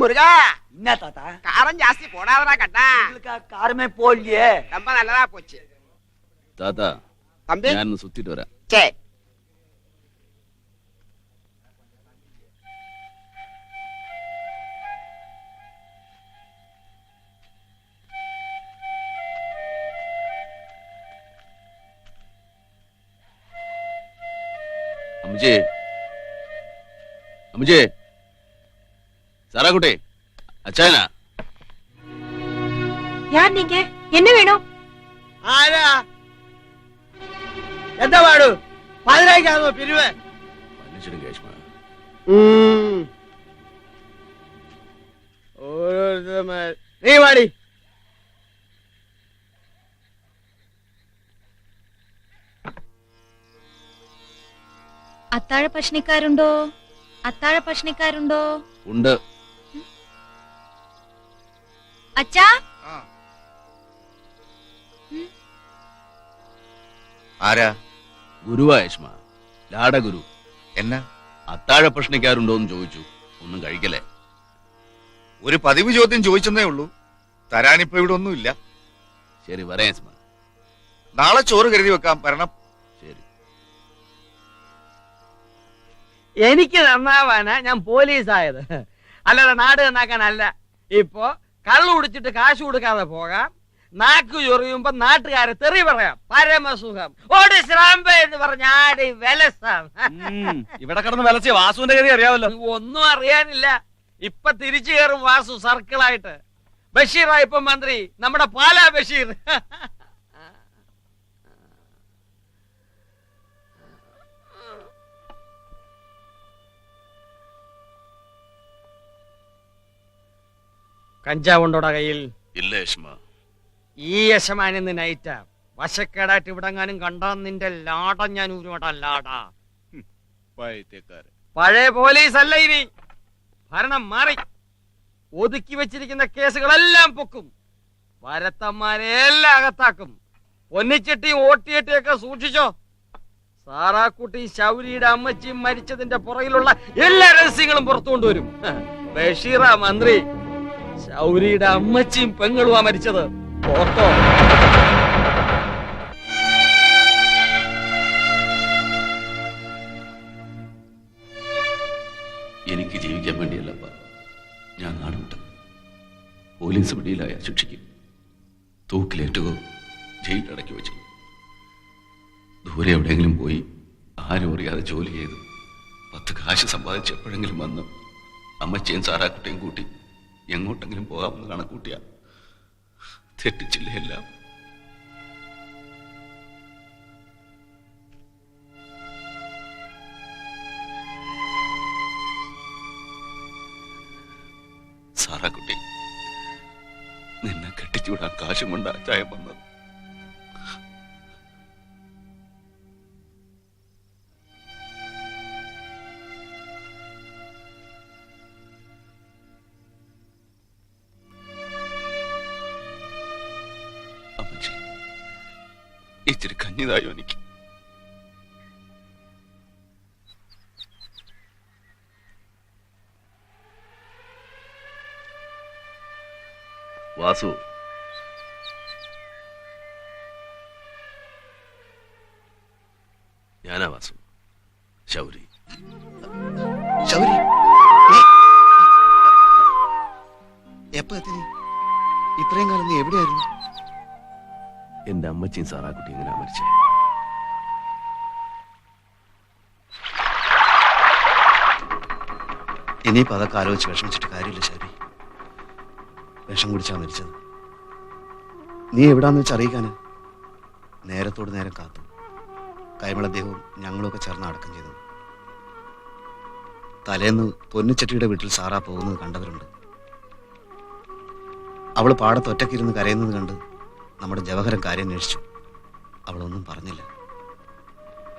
முருகா என்ன தாத்தா காரம் ஜாஸ்தி போடாதடா கண்ணா. காரமே போடலையே. ரொம்ப நல்லதா போச்சு தாத்தா. தம்பி நான் சுத்திட்டு வரேன். சரி. அம்ஜி அம்ஜி சாராகுட்டி அச்சானா யார் நீங்க? என்ன வேணும்? ஆரா எந்த வாடு 15வது பிரிவு. மன்னிச்சிடுங்க யஷ்மா. நீ வாடி. അത്താഴ ഭക്ഷണിക്കാരുണ്ടോ? അത്താഴ ഭക്ഷണിക്കാരുണ്ടോ? ഉണ്ട്. അച്ഛാ. ആരാ? ഗുരുവാ യഷ്മ. ലാട ഗുരു. എന്നാ? അത്താഴ ഭക്ഷണിക്കാരുണ്ടോന്ന് ചോദിച്ചു. ഒന്നും കഴിക്കലേ. ഒരു പതിവ് ചോദ്യം ചോദിച്ചെന്നേ ഉള്ളൂ. തരാനിപ്പോ ഇവിടെ ഒന്നുമില്ല. ശരി വരാം യഷ്മ. നാളെ ചോറ് കരുതി വെക്കാം. വരണം. ശരി. എനിക്ക് നന്നാവാനാ ഞാൻ പോലീസായത്, അല്ലാതെ നാട് നന്നാക്കാനല്ല. ഇപ്പൊ കള്ളു കുടിച്ചിട്ട് കാശ് കൊടുക്കാതെ പോകാം, നാക്കു ചൊറിയുമ്പോ നാട്ടുകാരെ തെറി പറയാം. പരമസുഖം. ഓടി ശ്രാമ്പ എന്ന് പറഞ്ഞ ആടി വിലസാം. ഇവിടെ കിടന്ന് വിലസിയ വാസുവിന്റെ കഥ അറിയാമല്ലോ. ഒന്നും അറിയാനില്ല. ഇപ്പൊ തിരിച്ചു കയറും വാസു സർക്കിളായിട്ട്. ബഷീറാ ഇപ്പൊ മന്ത്രി, നമ്മുടെ പാലാ ബഷീർ. കഞ്ചാവുണ്ടോടാ കയ്യിൽ? ഇല്ല യഷ്മ. ഈ യശമാൻ ഇന്ന് നൈറ്റാ. വശക്കേടായിട്ട് ഇവിടെങ്ങാനും കണ്ടാ നിന്റെ ലാടം ഞാൻ ഊരുമാട്ടാ. ലാടാ പഴയ പോലീസ് അല്ല ഇനി. ഭരണം മാറി. ഒതുക്കി വെച്ചിരിക്കുന്ന കേസുകളെല്ലാം പൊക്കും. വരത്തന്മാരെ എല്ലാം അകത്താക്കും. പൊന്നിച്ചെട്ടിയും ഓട്ടിയെട്ടിയൊക്കെ സൂക്ഷിച്ചോ. സാറാക്കുട്ടി ശൗരിയുടെ അമ്മച്ചിയും മരിച്ചതിന്റെ പുറകിലുള്ള എല്ലാ രഹസ്യങ്ങളും പുറത്തു കൊണ്ടുവരും. ബഷീറാ മന്ത്രി, ശൗരിയുടെ അമ്മച്ചിയും പെങ്ങളുമാ മരിച്ചത്. ഓർത്തോ? എനിക്ക് ജീവിക്കാൻ വേണ്ടിയല്ലപ്പ ഞാൻ നാടുവിട്ടത്. പോലീസ് പിടിയിലായ ശിക്ഷിക്കും, തൂക്കിലേറ്റുകോ ജയിലടക്കി വെച്ചു. ദൂരെ എവിടെയെങ്കിലും പോയി ആരും അറിയാതെ ജോലി ചെയ്തു 10 കാശ് സമ്പാദിച്ച് എപ്പോഴെങ്കിലും വന്ന് അമ്മച്ചയും സാറാക്കുട്ടിയും കൂട്ടി എങ്ങോട്ടെങ്കിലും പോകാമെന്ന് കണക്കൂട്ടിയ തെറ്റിച്ചില്ല എല്ലാം. സാറാക്കുട്ടി, നിന്നെ കെട്ടിച്ചുവിടാൻ കാശും കൊണ്ട് അച്ചായം വന്നത്. അമ്മച്ചി, ഇച്ചിരി കഞ്ഞിതായോ എനിക്ക്? വാസു, ഞാനാ വാസു. ശൗരി. ശൗരി, എപ്പോ എത്തി? ഇത്രയും കാലം നീ എവിടെയായിരുന്നു? എന്റെ അമ്മച്ചിയും സാറാക്കുട്ടി എങ്ങനെയാ മരിച്ചേ? ഇനിയിപ്പോ അതൊക്കെ ആലോചിച്ച് വിഷമിച്ചിട്ട് കാര്യമില്ല ശൗരി. വിഷം കുടിച്ചാ മരിച്ചത്. നീ എവിടാന്ന് വെച്ച് അറിയിക്കാന് നേരത്തോട് നേരം കാത്തു. കൈമളദ്ദേഹവും ഞങ്ങളുമൊക്കെ ചേർന്ന് അടക്കം ചെയ്തു. തലേന്ന് പൊന്നിച്ചെട്ടിയുടെ വീട്ടിൽ സാറാ പോകുന്നത് കണ്ടവരുണ്ട്. അവള് പാടത്ത് ഒറ്റക്കിരുന്ന് കരയുന്നത് കണ്ട് നമ്മുടെ ജവഹരൻ കാര്യം അന്വേഷിച്ചു. അവളൊന്നും പറഞ്ഞില്ല.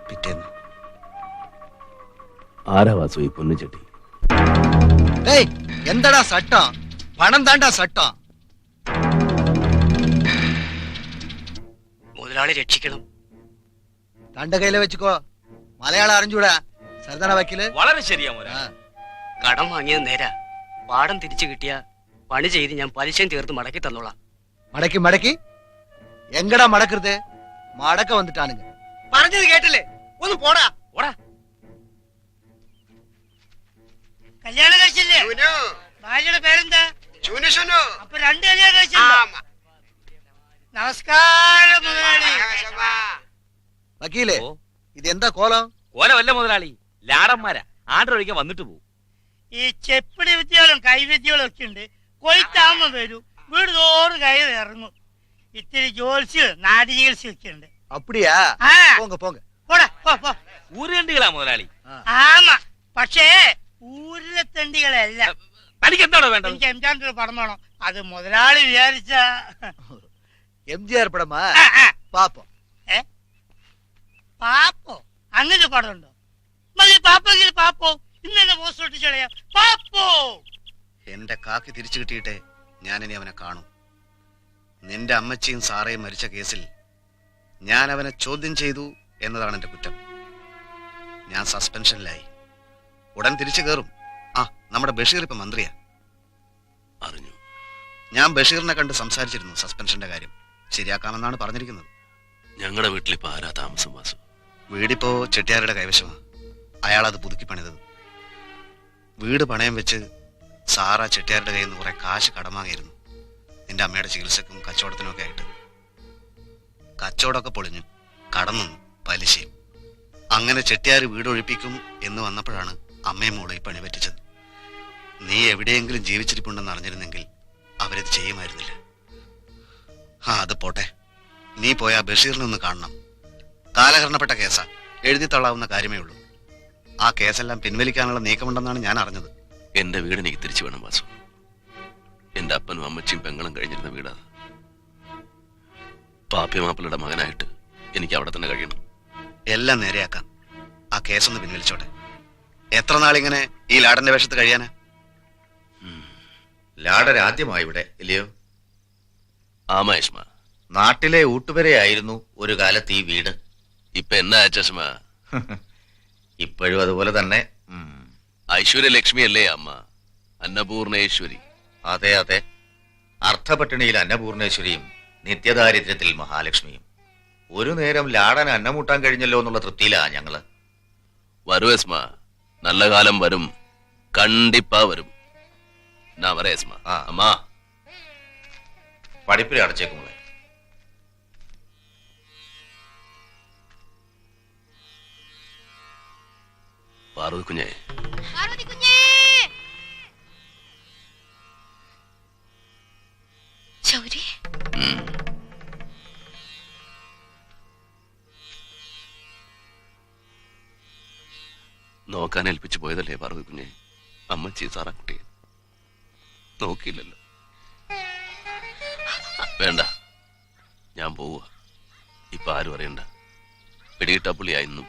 പിറ്റേന്ന് ആരാ വാസു ഈ പൊന്നിച്ചെട്ടി? എന്താടാ സട്ട? പണം താണ്ടാ സട്ട. മുതലാളി രക്ഷിക്കണം. തന്റെ കയ്യില് വെച്ചുക്കോ. മലയാളം അറിഞ്ഞൂടാ. സർദാന വക്കീല് വളരെ ശരിയാ മോനെ. കടം വാങ്ങിയത് നേരാ. പാടം തിരിച്ചു കിട്ടിയ പണി ചെയ്ത് ഞാൻ പലിശയും തീർത്ത് മടക്കി തന്നോളാം. മടക്കി എങ്കടാ മടക്കരുത്, മടക്ക വന്നിട്ടാണ്. പറഞ്ഞത് കേട്ടില്ലേ? ഒന്ന് പോടാ. ഓടാ. കല്യാണം കഴിച്ചില്ലേ? ചുനു, ഭാര്യയുടെ പേരെന്താ? ചുനു, ചുനു. അപ്പൊ രണ്ട് കല്യാണം കഴിച്ചില്ലേ? ആമാ. നമസ്കാരം മുതലാളി. ആകാശവാ. വക്കീലേ, ഓ. ഇതെന്താ കോലം? കോലമല്ല മുതലാളി, ലാടന്മാരാ. ആണ്ടൊഴിക്കാൻ വന്നിട്ട് പോകും. ഈ ചെപ്പിടി വിദ്യകളും കൈവിദ്യകളും ഒക്കെ ഉണ്ട്. കൊയ്ത്താകുമ്പോ വരും, വീട് തോറും കയറി ഇറങ്ങും. ഇത്തിരി ജോത്സ്യം നാടി ചികിത്സയൊക്കെ ഉണ്ട്. அப்படியா? ആ போங்க போங்க. പോടാ പോ. ഊരുകണ്ടികളാ മുതലാളി. ആമാ, പക്ഷേ ഊരിലെ തെണ്ടികളല്ല. തനിക്ക് എന്താണോ വേണ്ടത്? എനിക്ക് എംജാന്റെ ഒരു പടം വേണം. അത് മുതലാളി വിചാരിച്ച எம்ஜிஆர் படமா? ആ, ആ. பாப்போம். പാപ്പോ അങ്ങനെ പടം ഉണ്ടോ? മതി, പാപ്പെങ്കിൽ പാപ്പോ. ഇന്ന് തന്നെ പോസ്റ്റ് ഒട്ടിച്ച് കളയാം. പാപ്പോ. എന്റെ കാക്കി തിരിച്ചു കിട്ടിയിട്ടേ ഞാനിനി അവനെ കാണും. നിന്റെ അമ്മച്ചിയും സാറയും മരിച്ച കേസിൽ ഞാൻ അവനെ ചോദ്യം ചെയ്തു എന്നതാണ് എന്റെ കുറ്റം. ഞാൻ സസ്പെൻഷനിലായി. ഉടൻ തിരിച്ചു കയറും. ആ, നമ്മുടെ ബഷീർ ഇപ്പൊ മന്ത്രിയാ. അറിഞ്ഞു. ഞാൻ ബഷീറിനെ കണ്ട് സംസാരിച്ചിരുന്നു സസ്പെൻഷന്റെ കാര്യം. ശരിയാക്കാമെന്നാണ് പറഞ്ഞിരിക്കുന്നത്. ഞങ്ങളുടെ വീട്ടിലിപ്പോ ആരാ താമസം വാസു? വീടിപ്പോ ചെട്ടിയാരുടെ കൈവശമാണ്. അയാളത് പുതുക്കി പണിതത്. വീട് പണയം വെച്ച് സാറ ചെട്ടിയാരുടെ കയ്യിൽ നിന്ന് കുറെ കാശ് കടം വാങ്ങിയിരുന്നു. നിന്റെ അമ്മയുടെ ചികിത്സക്കും കച്ചവടത്തിനും ഒക്കെ ആയിട്ട്. കച്ചവടമൊക്കെ പൊളിഞ്ഞു, കടം നിന്നു, പലിശയും. അങ്ങനെ ചെട്ടിയാർ വീട് ഒഴിപ്പിക്കും എന്ന് വന്നപ്പോഴാണ് അമ്മയും മോളെ ഈ പണി പറ്റിച്ചത്. നീ എവിടെയെങ്കിലും ജീവിച്ചിരിപ്പുണ്ടെന്ന് അറിഞ്ഞിരുന്നെങ്കിൽ അവരിത് ചെയ്യുമായിരുന്നില്ല. ആ, അത് പോട്ടെ. നീ പോയാ ബഷീറിനെ ഒന്ന് കാണണം. കാലഹരണപ്പെട്ട കേസാ, എഴുതി തള്ളാവുന്ന കാര്യമേ ഉള്ളൂ. ആ കേസെല്ലാം പിൻവലിക്കാനുള്ള നീക്കമുണ്ടെന്നാണ് ഞാൻ അറിഞ്ഞത്. എന്റെ വീട് എനിക്ക് തിരിച്ചു വേണം വാസു. എന്റെ അപ്പനും അമ്മച്ചിയും പെങ്ങളും കഴിഞ്ഞിരുന്ന വീടാ. പാപ്പിമാപ്പിളുടെ മകനായിട്ട് എനിക്ക് അവിടെ തന്നെ കഴിയണം. എല്ലാം നേരെയാക്കാം. ആ കേസൊന്ന് പിൻവലിച്ചോട്ടെ. എത്ര നാളിങ്ങനെ ഈ ലാടന്റെ വേഷത്ത് കഴിയാനാ? ലാടൻ ആദ്യമായി ഇവിടെ ഇല്ലയോ? ആ മഹേഷ്മ, നാട്ടിലെ ഊട്ടുവരെയായിരുന്നു ഒരു കാലത്ത് ഈ വീട്. ഇപ്പൊ എന്നാ ചഷ്മ? ഇപ്പോഴും അതുപോലെ തന്നെ. ഐശ്വര്യലക്ഷ്മി അല്ലേ അമ്മ? അന്നപൂർണേശ്വരി. അതെ അതെ, അർത്ഥപട്ടിണിയിൽ അന്നപൂർണേശ്വരിയും നിത്യദാരിദ്ര്യത്തിൽ മഹാലക്ഷ്മിയും. ഒരു നേരം ലാടൻ അന്നമൂട്ടാൻ കഴിഞ്ഞല്ലോ എന്നുള്ള തൃപ്തിയിലാ ഞങ്ങള്. വരുവേസ്മ, നല്ല കാലം വരും, കണ്ടിപ്പാ വരും. നാ വരേസ്മ. ആ. അമ്മാ, പഠിപ്പിൽ അടച്ചേക്കുമ്പോളെ. പാർവതി കുഞ്ഞേ, ശൗരി, നോക്കാൻ ഏൽപ്പിച്ചു പോയതല്ലേ പാർവതി കുഞ്ഞെ? അമ്മച്ചി സാറാ കുട്ടിയെ നോക്കിയില്ലല്ലോ. വേണ്ട, ഞാൻ പോവുക. ഇപ്പൊ ആരും അറിയണ്ട. പിടികിട്ടാ പുള്ളിയായിരുന്നു.